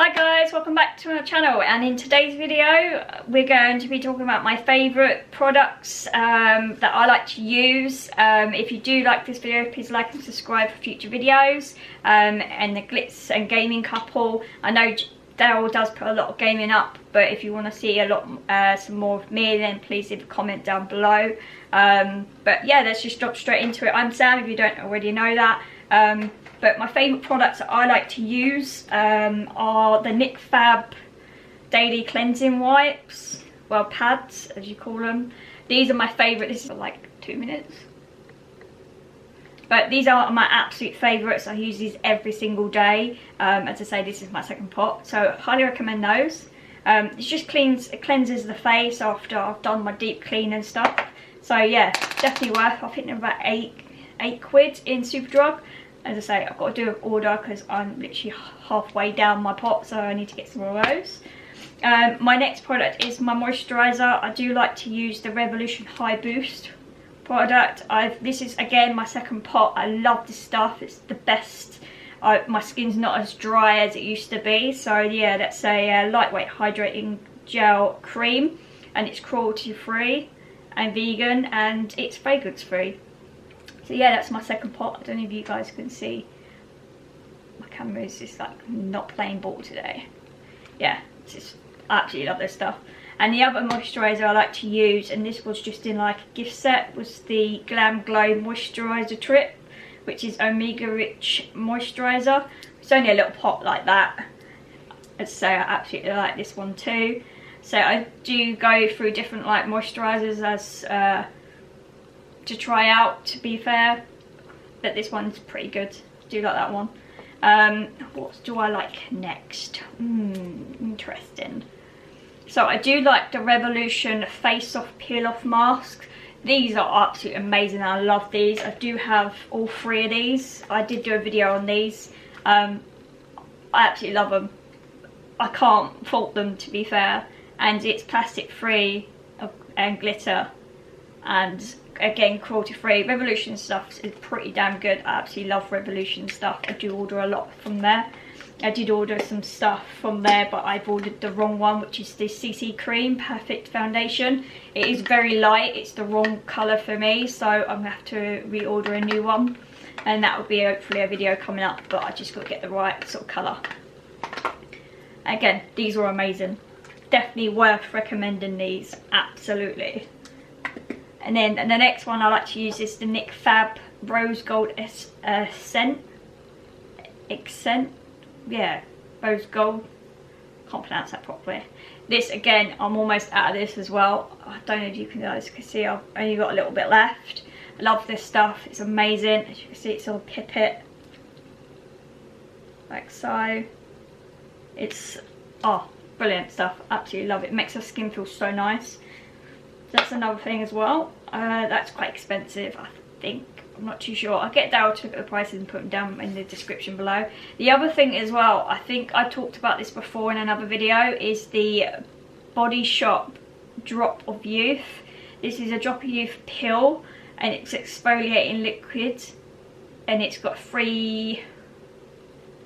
Hi guys, welcome back to my channel, and in today's video we're going to be talking about my favourite products that I like to use. If you do like this video, please like and subscribe for future videos. And the Glitz and Gaming couple, I know Daryl does put a lot of gaming up, but if you want to see a lot some more of me, then please leave a comment down below. But yeah, let's just drop straight into it. I'm Sam, if you don't already know that. But my favourite products that I like to use are the Nick Fab Daily Cleansing Wipes, well, pads as you call them. These are my favourite. This is for like 2 minutes. But these are my absolute favourites. I use these every single day. As I say, this is my second pot, so highly recommend those. It just cleanses the face after I've done my deep clean and stuff. So yeah, definitely worth. I think they're about eight quid in Superdrug. As I say, I've got to do an order because I'm literally halfway down my pot, so I need to get some more of those. My next product is my moisturiser. I do like to use the Revolution High Boost product. This is again my second pot. I love this stuff. It's the best. My skin's not as dry as it used to be. So yeah, that's a lightweight hydrating gel cream, and it's cruelty free and vegan, and it's fragrance free. So yeah, that's my second pot. I don't know if you guys can see. My camera is just like not playing ball today. Yeah, I absolutely love this stuff. And the other moisturiser I like to use, and this was just in like a gift set, was the Glam Glow Moisturiser Trip, which is Omega Rich Moisturiser. It's only a little pot like that. So I absolutely like this one too. So I do go through different like moisturisers as to try out, to be fair, but this one's pretty good. Do like that one. What do I like next? Interesting. So I do like the Revolution Face Off Peel Off Mask. These are absolutely amazing. I love these. I do have all three of these. I did do a video on these. I absolutely love them. I can't fault them, to be fair. And it's plastic free and glitter, and again cruelty free. Revolution stuff is pretty damn good. I absolutely love Revolution stuff. I do order a lot from there. I did order some stuff from there, but I've ordered the wrong one, which is the CC Cream Perfect Foundation. It is very light. It's the wrong colour for me, so I'm going to have to reorder a new one, and that will be hopefully a video coming up, but I just got to get the right sort of colour. Again, these were amazing. Definitely worth recommending these, absolutely. And then the next one I like to use is the Nick Fab Rose Gold Accent. Yeah, Rose Gold. Can't pronounce that properly. This again, I'm almost out of this as well. I don't know if you guys can see, I've only got a little bit left. I love this stuff. It's amazing. As you can see, it's all pipette, like so. It's brilliant stuff. Absolutely love it. It makes our skin feel so nice. That's another thing as well. That's quite expensive, I think. I'm not too sure. I'll get Daryl to look at the prices and put them down in the description below. The other thing as well, I think I talked about this before in another video, is the Body Shop Drop of Youth. This is a Drop of Youth pill, and it's exfoliating liquid, and it's got 3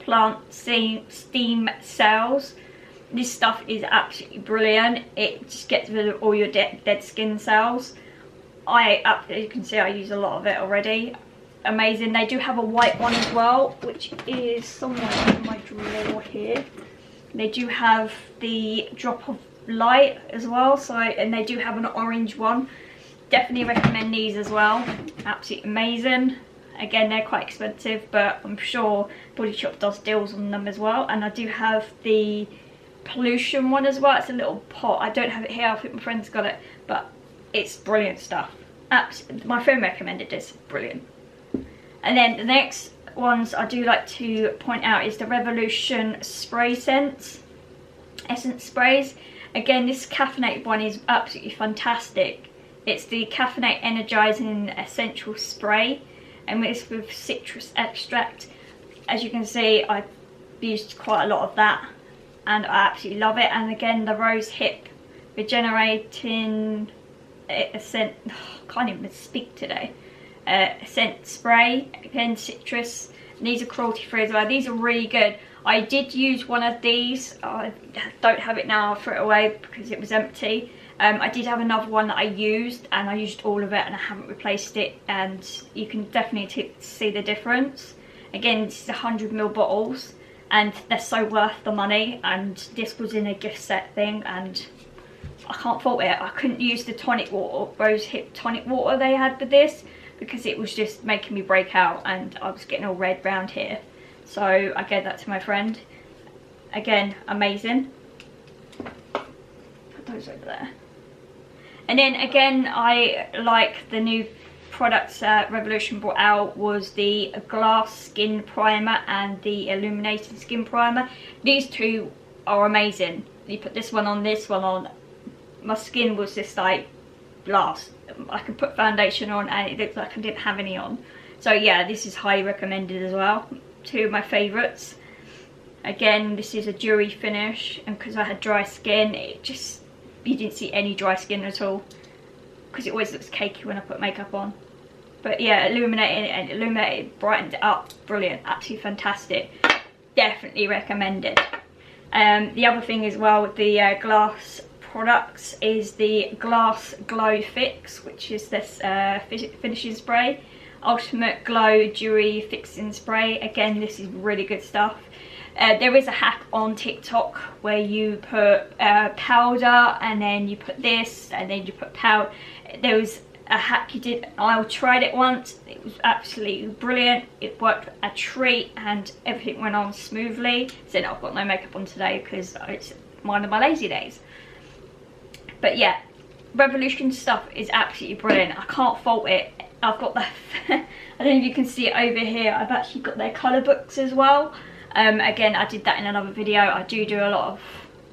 plant steam cells. This stuff is absolutely brilliant. It just gets rid of all your dead skin cells. As you can see, I use a lot of it already. Amazing. They do have a white one as well, which is somewhere in my drawer here. They do have the Drop of Light as well, and they do have an orange one. Definitely recommend these as well. Absolutely amazing. Again, they're quite expensive, but I'm sure Body Shop does deals on them as well. And I do have the pollution one as well. It's a little pot. I don't have it here. I think my friend's got it, but it's brilliant stuff. My friend recommended this. Brilliant. And then the next ones I do like to point out is the Revolution Spray Scents, Essence Sprays. Again, this caffeinated one is absolutely fantastic. It's the Caffeinate Energizing Essential Spray, and it's with citrus extract. As you can see, I've used quite a lot of that, and I absolutely love it. And again, the Rose Hip Regenerating Scent, can't even speak today, scent spray, again citrus, and these are cruelty free as well. These are really good. I did use one of these. I don't have it now, I'll throw it away because it was empty. I did have another one that I used, and I used all of it and I haven't replaced it, and you can definitely see the difference. Again, this is 100ml bottles and they're so worth the money, and this was in a gift set thing and I can't fault it. I couldn't use the tonic water, rose hip tonic water they had with this, because it was just making me break out and I was getting all red round here. So I gave that to my friend. Again, amazing. Put those over there. And then again, I like the new products Revolution brought out was the glass skin primer and the illuminating skin primer. These two are amazing. You put this one on, this one on. My skin was just like glass. I could put foundation on and it looked like I didn't have any on. So yeah, this is highly recommended as well. Two of my favourites. Again, this is a dewy finish, and because I had dry skin, it just, you didn't see any dry skin at all, because it always looks cakey when I put makeup on. But yeah, illuminated, brightened it up, brilliant, absolutely fantastic. Definitely recommended. The other thing as well with the glass products is the Glass Glow Fix, which is this finishing spray. Ultimate Glow Dewy Fixing Spray. Again, this is really good stuff. There is a hack on TikTok where you put powder and then you put this and then you put powder. There was a hack you did. I tried it once. It was absolutely brilliant. It worked a treat and everything went on smoothly. So I've got no makeup on today because it's one of my lazy days. But yeah, Revolution stuff is absolutely brilliant. I can't fault it. I've got the I don't know if you can see it over here. I've actually got their colour books as well. Again, I did that in another video. I do a lot of,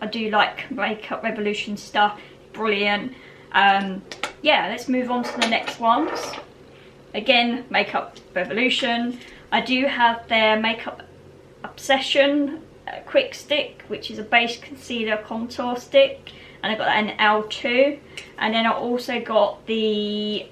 I do like Makeup Revolution stuff. Brilliant. Yeah, let's move on to the next ones. Again, Makeup Revolution. I do have their Makeup Obsession Quick Stick, which is a base concealer contour stick, and I got that in L2. And then I also got the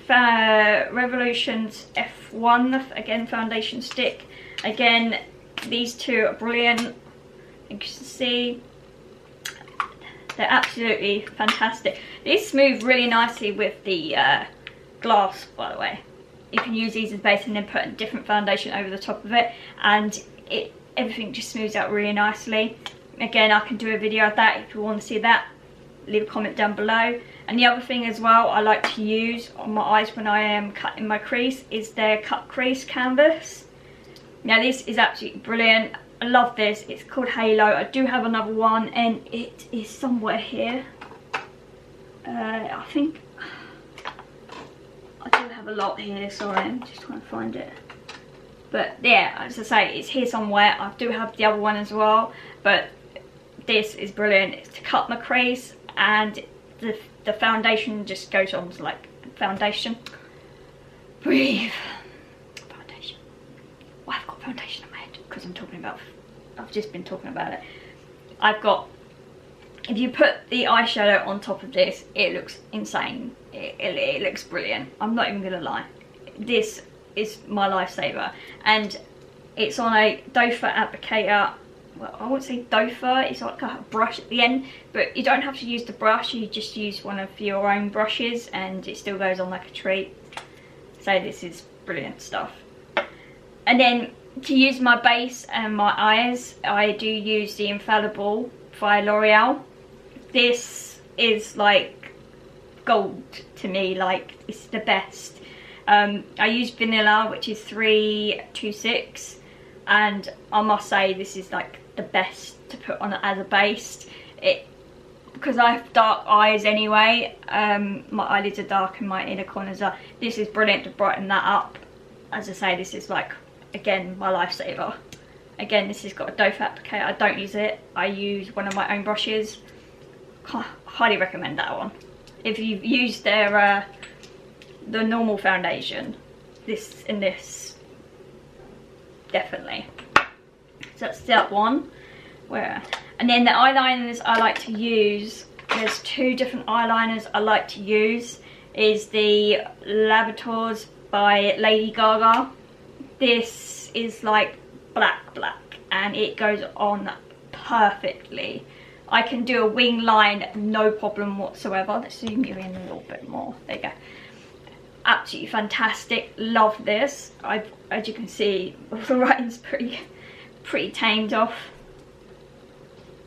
Revolution's F1, again, foundation stick. Again, these two are brilliant. You can see they're absolutely fantastic. These smooth really nicely with the glass, by the way. You can use these as base and then put a different foundation over the top of it, and everything just smooths out really nicely. Again, I can do a video of that if you want to see that. Leave a comment down below. And the other thing as well I like to use on my eyes when I am cutting my crease is their cut crease canvas. Now this is absolutely brilliant. I love this. It's called Halo. I do have another one and it is somewhere here. I think I do have a lot here. Sorry, I'm just trying to find it. But yeah, as I say, it's here somewhere. I do have the other one as well, but this is brilliant. It's to cut my crease, and the foundation just goes on to like foundation. Breathe. Foundation. Well, I've got foundation on my head because I've just been talking about it. I've got, if you put the eyeshadow on top of this, it looks insane. It looks brilliant. I'm not even gonna lie. This is my lifesaver, and it's on a doe foot applicator. Well, I won't say doe foot, it's like a brush at the end, but you don't have to use the brush, you just use one of your own brushes and it still goes on like a treat. So this is brilliant stuff. And then to use my base and my eyes, I do use the Infallible by L'Oreal. This is like gold to me, like it's the best. I use vanilla, which is 326, and I must say this is like the best to put on as a base. Because I have dark eyes anyway, my eyelids are dark and my inner corners are. This is brilliant to brighten that up. As I say, this is like, again, my lifesaver. Again, this has got a doe foot applicator. I don't use it. I use one of my own brushes. Highly recommend that one. If you've used their the normal foundation, this and this, definitely. So that's that one. And then the eyeliners I like to use, there's two different eyeliners I like to use. Is the Lavators by Lady Gaga. This is like black, and it goes on perfectly. I can do a wing line no problem whatsoever. Let's zoom you in a little bit more. There you go. Absolutely fantastic. Love this. As you can see, the writing's pretty tamed off.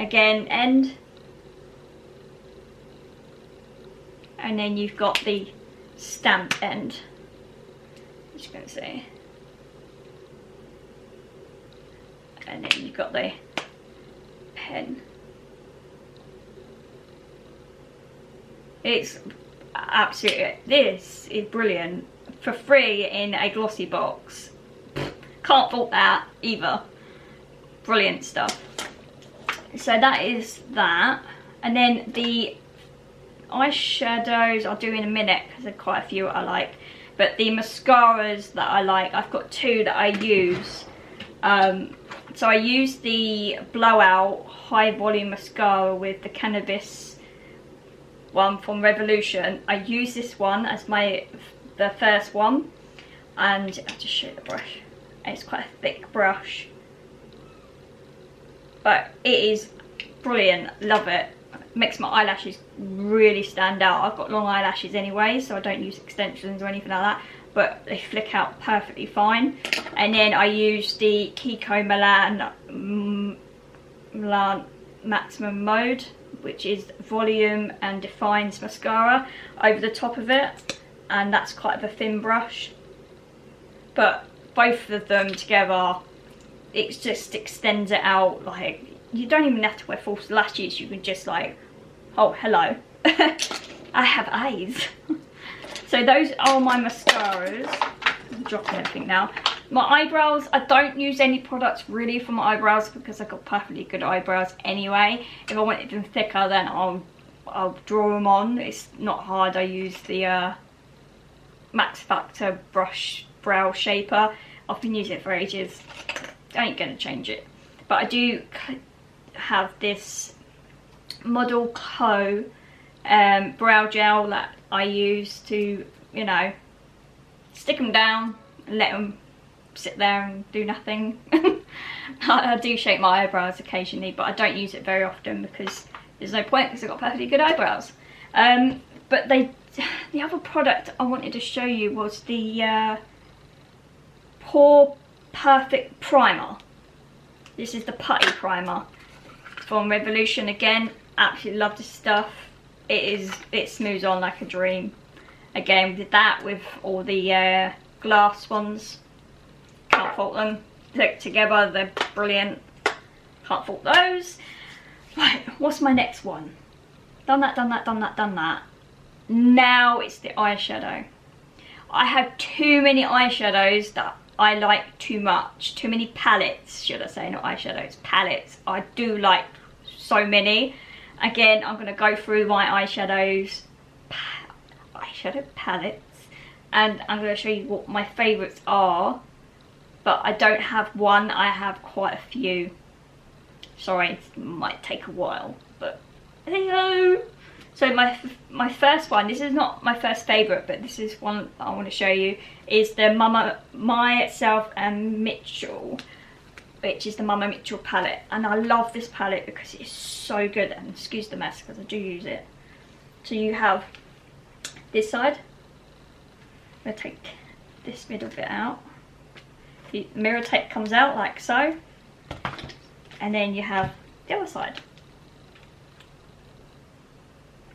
Again, end. And then you've got the stamped end. As you can see. And then you've got the pen. It's absolutely, this is brilliant. For free in a glossy box. Can't fault that either. Brilliant stuff. So that is that. And then the eyeshadows I'll do in a minute because there are quite a few I like. But the mascaras that I like, I've got two that I use. So I use the Blowout High Volume Mascara with the Cannabis one from Revolution. I use this one as the first one, and I'll just show you the brush. It's quite a thick brush, but it is brilliant. Love it. Makes my eyelashes really stand out. I've got long eyelashes anyway, so I don't use extensions or anything like that, but they flick out perfectly fine. And then I use the Kiko Milan Maximum Mode, which is volume and defines mascara over the top of it, and that's quite a thin brush, but both of them together, it just extends it out. Like, you don't even have to wear false lashes, you can just like, oh hello, I have eyes. So those are my mascaras. I'm dropping everything now. My eyebrows, I don't use any products really for my eyebrows because I've got perfectly good eyebrows anyway. If I wanted them thicker, then I'll draw them on. It's not hard. I use the Max Factor brush brow shaper. I've been using it for ages. I ain't gonna change it. But I do have this Model Co brow gel that I use to, you know, stick them down and let them sit there and do nothing. I do shape my eyebrows occasionally, but I don't use it very often because there's no point because I've got perfectly good eyebrows. But the other product I wanted to show you was the Pore Perfect Primer. This is the putty primer from Revolution. Again, absolutely love this stuff. It smooths on like a dream. Again, we did that with all the glass ones. Can't fault them. Look together, they're brilliant. Can't fault those. Right, what's my next one? Done that, done that, done that, done that. Now it's the eyeshadow. I have too many eyeshadows that I like too much. Too many palettes, should I say, not eyeshadows, palettes. I do like so many. Again, I'm going to go through my eyeshadow palettes, and I'm going to show you what my favourites are. But I don't have one, I have quite a few. Sorry, it might take a while, but hello. So my first one, this is not my first favourite, but this is one I want to show you, is the Myself and Mitchell, which is the Mama Mitchell palette. And I love this palette because it's so good, and excuse the mess because I do use it. So you have this side. I'm going to take this middle bit out. The mirror tape comes out like so, and then you have the other side.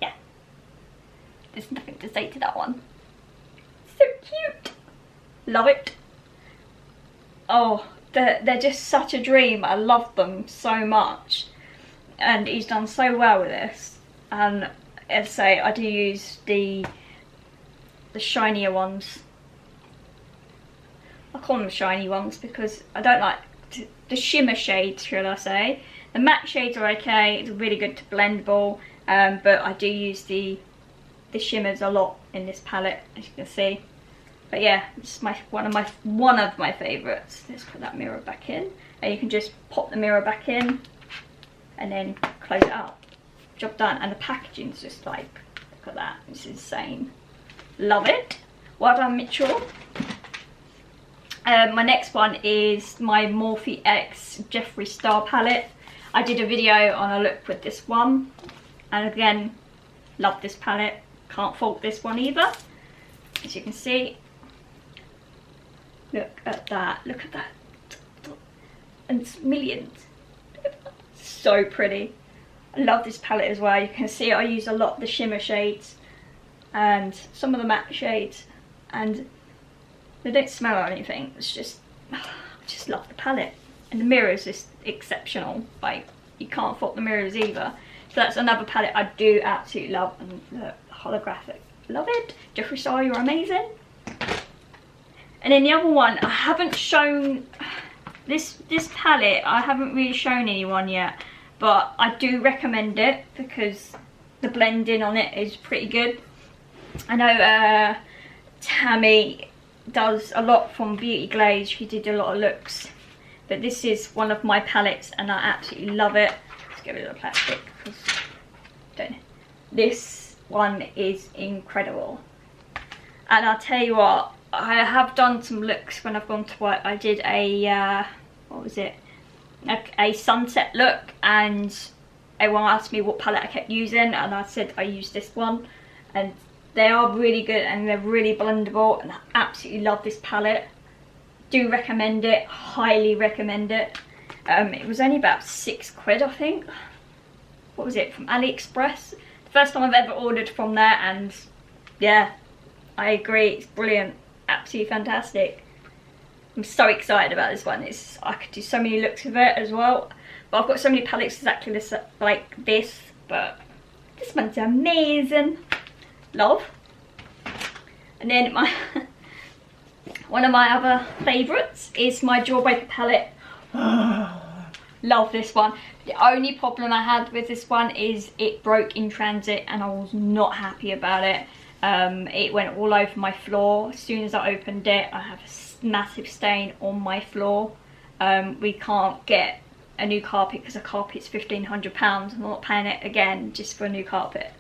Yeah, there's nothing to say to that one. So cute, love it. Oh, they're just such a dream. I love them so much, and he's done so well with this. And as I say, I do use the shinier ones. I call them shiny ones because I don't like the shimmer shades, should I say. The matte shades are okay, it's really good to blendable, but I do use the shimmers a lot in this palette, as you can see. But yeah, it's one of my favourites. Let's put that mirror back in, and you can just pop the mirror back in and then close it out. Job done. And the packaging's just like, look at that, it's insane. Love it. Well done, Mitchell. My next one is my Morphe X Jeffree Star palette. I did a video on a look with this one, and again, love this palette. Can't fault this one either. As you can see, look at that, and it's millions. So pretty. I love this palette as well. You can see I use a lot of the shimmer shades and some of the matte shades, and they don't smell or anything. It's just, I just love the palette. And the mirrors is exceptional. Like, you can't fault the mirrors either. So that's another palette I do absolutely love. And the holographic, love it. Jeffree Star, you're amazing. And then the other one, I haven't shown this palette. I haven't really shown anyone yet, but I do recommend it because the blending on it is pretty good. I know Tammy does a lot from Beauty Glaze. She did a lot of looks, but this is one of my palettes and I absolutely love it. Let's get rid of the plastic because this one is incredible. And I'll tell you what, I have done some looks when I've gone to work. I did a what was it, a sunset look, and everyone asked me what palette I kept using, and I said I used this one, and they are really good and they're really blendable, and I absolutely love this palette. Do recommend it, highly recommend it. It was only about £6 I think. What was it, from AliExpress? The first time I've ever ordered from there, and yeah, I agree, it's brilliant, absolutely fantastic. I'm so excited about this one. I could do so many looks with it as well, but I've got so many palettes exactly this, like this, but this one's amazing. Love. And then my one of my other favourites is my Jawbreaker palette. Love this one. The only problem I had with this one is it broke in transit and I was not happy about it. It went all over my floor. As soon as I opened it, I have a massive stain on my floor. We can't get a new carpet because a carpet's £1,500. I'm not paying it again just for a new carpet.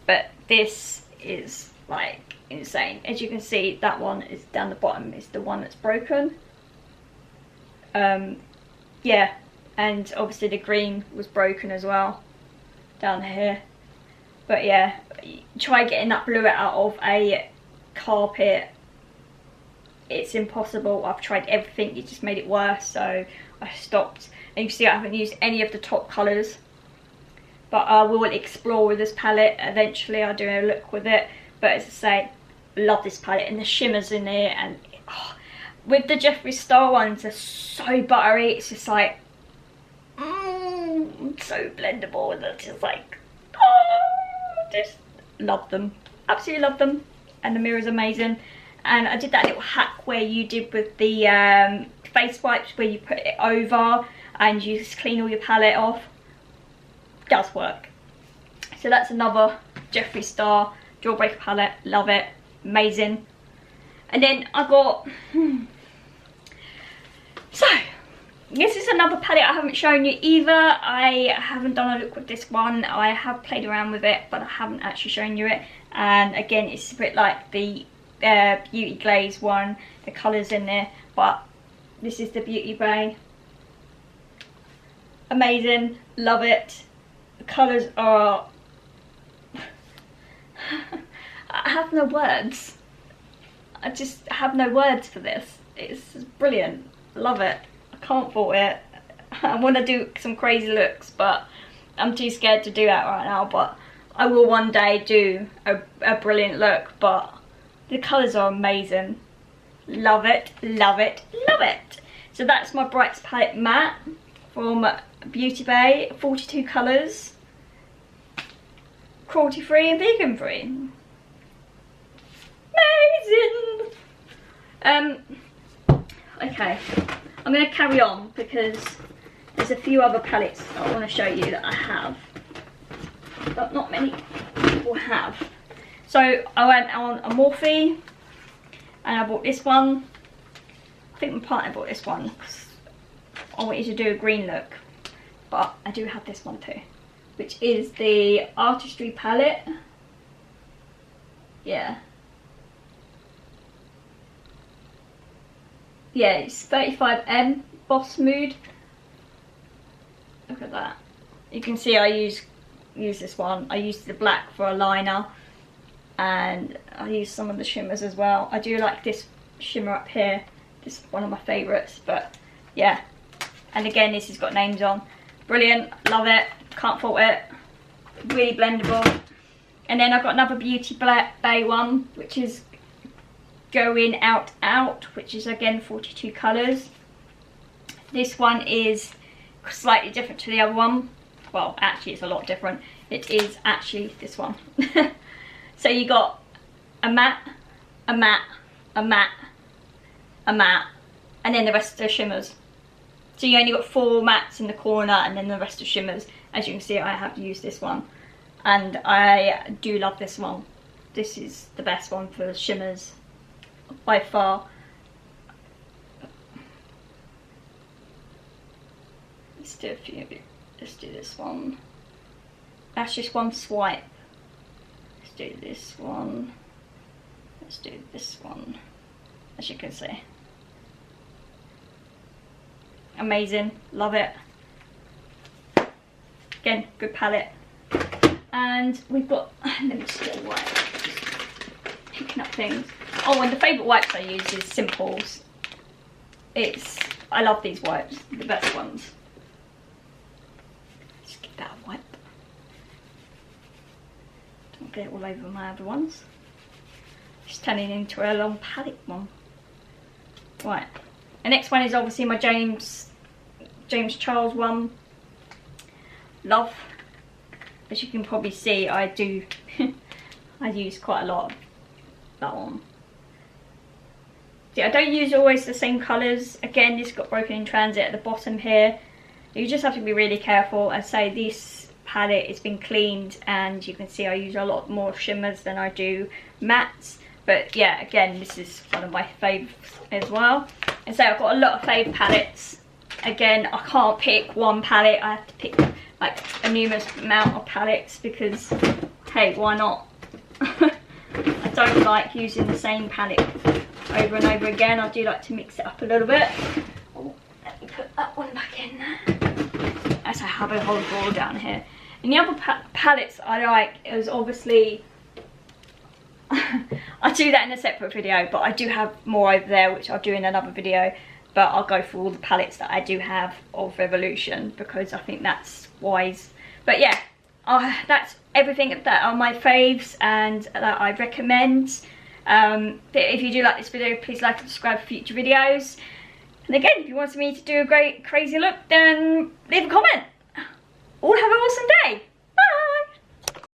But this is like insane. As you can see, that one is down the bottom is the one that's broken. Yeah, and obviously the green was broken as well down here. But yeah, try getting that blue out of a carpet, it's impossible. I've tried everything, it just made it worse, so I stopped. And you can see I haven't used any of the top colours, but I will explore with this palette eventually. I'll do a look with it, but as I say, love this palette, and the shimmers in there, and with the Jeffree Star ones, they're so buttery. It's just like so blendable, and it's just like just love them, absolutely love them. And the mirror's amazing. And I did that little hack where you did with the face wipes, where you put it over and you just clean all your palette off. Does work. So that's another Jeffree Star Jawbreaker palette. Love it, amazing. And then I got so this is another palette I haven't shown you either. I haven't done a look with this one. I have played around with it, but I haven't actually shown you it. And again, it's a bit like the Beauty Glaze one, the colours in there, but this is the Beauty Bay. Amazing, love it. The colours are I have no words. I just have no words for this. It's brilliant, love it. I can't fault it. I want to do some crazy looks, but I'm too scared to do that right now. But I will one day do a brilliant look. But the colours are amazing. Love it, love it, love it. So that's my Brights palette matte from Beauty Bay. 42 colours, cruelty free and vegan free. Amazing. Okay, I'm going to carry on because there's a few other palettes I want to show you that I have, but not many people have. So I went on a Morphe and I bought this one. I think my partner bought this one because I wanted to do a green look, but I do have this one too, which is the Artistry palette. Yeah. Yeah, it's 35M Boss Mood. Look at that. You can see I use this one. I used the black for a liner, and I use some of the shimmers as well. I do like this shimmer up here. This is one of my favourites, but yeah. And again, this has got names on. Brilliant, love it, can't fault it. Really blendable. And then I've got another Beauty Bay one, which is Going Out Out, which is again 42 colours. This one is slightly different to the other one. Well, actually it's a lot different. It is actually this one. So you got a matte, a matte, a matte, a matte, and then the rest are shimmers. So you only got 4 mattes in the corner and then the rest are shimmers. As you can see, I have used this one, and I do love this one. This is the best one for shimmers by far. Let's do a few. Let's do this one. That's just one swipe. Let's do this one. Let's do this one. As you can see. Amazing, love it. Again, good palette. And we've got, let me just get a wipe. Picking up things. Oh, and the favourite wipes I use is Simples. I love these wipes, the best ones. Just get that wipe. Don't get it all over my other ones. Just turning into a long palette one. Right. The next one is obviously my James Charles one. Love. As you can probably see, I do I use quite a lot of that one. See, I don't use always the same colours. Again, this got broken in transit at the bottom here. You just have to be really careful. And say this palette has been cleaned, and you can see I use a lot more shimmers than I do mattes. But yeah, again, this is one of my favourites as well. And so I've got a lot of favourite palettes. Again, I can't pick one palette. I have to pick like a numerous amount of palettes because, hey, why not? I don't like using the same palette over and over again. I do like to mix it up a little bit. Oh, let me put that one back in there. As I have a whole drawer down here. And the other palettes I like is obviously, I'll do that in a separate video, but I do have more over there which I'll do in another video. But I'll go through all the palettes that I do have of Revolution because I think that's wise. But yeah, that's everything that are my faves and that I recommend. If you do like this video, please like and subscribe for future videos. And again, if you want me to do a great crazy look, then leave a comment. All have an awesome day.